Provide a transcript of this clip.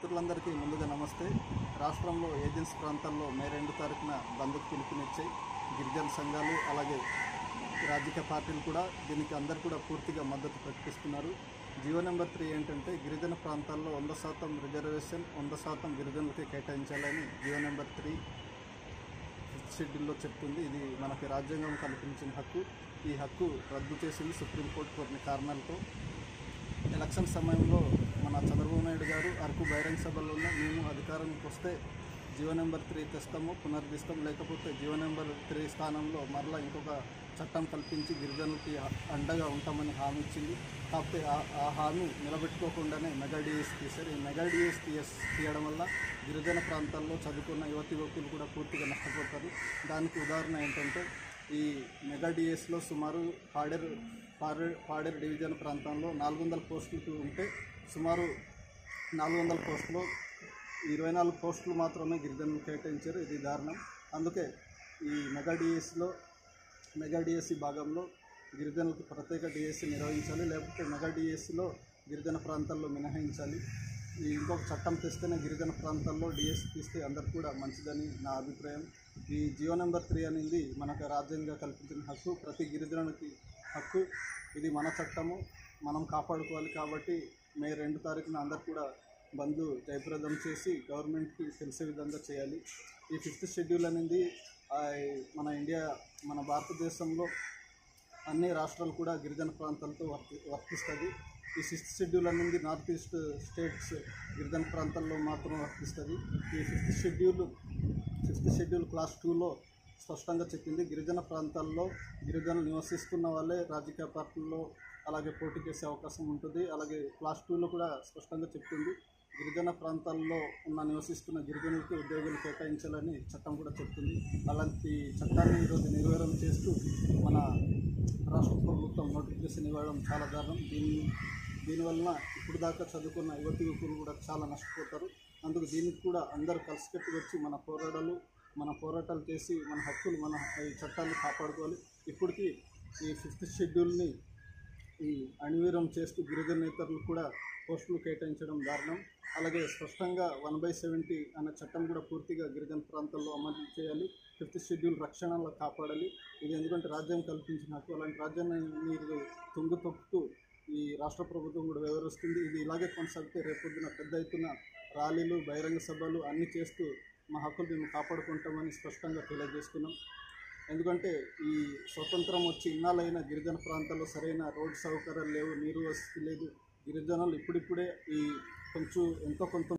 మిత్రులందరికీ ముందుగా నమస్తే. రాష్ట్రంలో ఏజెన్సీ ప్రాంతాల్లో మే 2 తారీఖున బంద్కు పిలుపునిచ్చాయి గిరిజన సంఘాలు, అలాగే రాజకీయ పార్టీలు కూడా. దీనికి అందరూ కూడా పూర్తిగా మద్దతు ప్రకటిస్తున్నారు. జీవో నెంబర్ 3 ఏంటంటే గిరిజన ప్రాంతాల్లో 100% రిజర్వేషన్ 100% గిరిజనులకి కేటాయించాలని జీవో నెంబర్ 3 షెడ్యూల్లో చెప్తుంది. ఇది మనకి రాజ్యాంగం కల్పించిన హక్కు. ఈ హక్కు రద్దు చేసింది సుప్రీంకోర్టు కొన్ని కారణాలతో. ఎలక్షన్ సమయంలో మన చంద్రబాబు నాయుడు గారు అరకు బహిరంగ సభలో ఉన్న మేము అధికారానికి వస్తే జీవో నెంబర్ 3 తెస్తాము, పునరుద్ధరిస్తాం, లేకపోతే జీవో నెంబర్ 3 స్థానంలో మరలా ఇంకొక చట్టం కల్పించి గిరిజనులకి అండగా ఉంటామని హామీ ఇచ్చింది. కాకపోతే ఆ హామీ నిలబెట్టుకోకుండానే మెగా డిఎస్ తీశారు. ఈ మెగా డిఎస్ తీయడం వల్ల గిరిజన ప్రాంతాల్లో చదువుకున్న యువకులు కూడా పూర్తిగా నష్టపోతారు. దానికి ఉదాహరణ ఏంటంటే ఈ మెగా డిఎస్లో సుమారు పాడేరు డివిజన్ ప్రాంతంలో 400 పోస్టులు ఉంటే సుమారు 400 పోస్టులో 24 పోస్టులు మాత్రమే గిరిజనులు కేటాయించారు. ఇది దారుణం. అందుకే ఈ మెగా డిఎస్సి భాగంలో గిరిజనులకు ప్రత్యేక డిఎస్సి నిర్వహించాలి, లేకపోతే మెగా డిఎస్సిలో గిరిజన ప్రాంతాల్లో మినహాయించాలి. ఈ ఇంకొక చట్టం తెస్తేనే గిరిజన ప్రాంతాల్లో డిఎస్సి తీస్తే అందరికి కూడా మంచిదని నా అభిప్రాయం. ఈ జియో నెంబర్ 3 అనేది మనకు రాజ్యాంగంగా కల్పించిన హక్కు, ప్రతి గిరిజనునికి హక్కు. ఇది మన చట్టము, మనం కాపాడుకోవాలి. కాబట్టి మే 2 తారీఖున అందరు కూడా బంద్ జయప్రదం చేసి గవర్నమెంట్కి తెలిసే విధంగా చేయాలి. ఈ 5th షెడ్యూల్ అనేది మన భారతదేశంలో అన్ని రాష్ట్రాలు కూడా గిరిజన ప్రాంతాలతో వర్తిస్తుంది. ఈ 6th షెడ్యూల్ అనేది నార్త్ ఈస్ట్ స్టేట్స్ గిరిజన ప్రాంతాల్లో మాత్రం వర్తిస్తుంది. ఈ 5th షెడ్యూల్ క్లాస్ 2లో స్పష్టంగా చెప్పింది, గిరిజన ప్రాంతాల్లో గిరిజనులు నివసిస్తున్న వాళ్ళే రాజకీయ పార్టీల్లో అలాగే పోటీ చేసే అవకాశం ఉంటుంది. అలాగే క్లాస్ 2లో కూడా స్పష్టంగా చెప్తుంది, గిరిజన ప్రాంతాల్లో నివసిస్తున్న గిరిజనులకు ఉద్యోగాలు కేటాయించాలని చట్టం కూడా చెప్తుంది. అలాంటి చట్టాన్ని ఈరోజు నిర్వహణ చేస్తూ మన రాష్ట్ర ప్రభుత్వం నోటిఫికేషన్ ఇవ్వడం చాలా దారుణం. దీనివలన ఇప్పుడు దాకా చదువుకున్న యువకులు కూడా చాలా నష్టపోతారు. అందుకు దీనికి కూడా అందరూ కలిసికట్టుగా వచ్చి మన పోరాటాలు చేసి మన హక్కులు, మన ఈ చట్టాన్ని కాపాడుకోవాలి. ఇప్పటికీ ఈ 5th షెడ్యూల్ని అణివీరం చేస్తూ గిరిజనేతరులు కూడా పోస్టులు కేటాయించడం దారుణం. అలాగే స్పష్టంగా 1/70 అనే చట్టం కూడా పూర్తిగా గిరిజన ప్రాంతాల్లో అమలు చేయాలి. 5th షెడ్యూల్ రక్షణలో కాపాడాలి. ఇది ఎందుకంటే రాజ్యాంగం కల్పించిన హక్కు. అలాంటి రాజ్యాంగాన్ని మీరు తొక్కుతూ ఈ రాష్ట్ర ప్రభుత్వం కూడా వ్యవహరిస్తుంది. ఇది ఇలాగే కొనసాగితే రేపొద్దున పెద్ద ఎత్తున ర్యాలీలు, బహిరంగ సభలు అన్నీ చేస్తూ మా హక్కులు మేము కాపాడుకుంటామని స్పష్టంగా తెలియజేస్తున్నాం. ఎందుకంటే ఈ స్వతంత్రం వచ్చి ఇన్నాళ్ళైన గిరిజన ప్రాంతాల్లో సరైన రోడ్డు సౌకర్యాలు లేవు, నీరు వసతి లేదు. గిరిజనులు ఇప్పుడిప్పుడే ఈ ఎంతో కొంత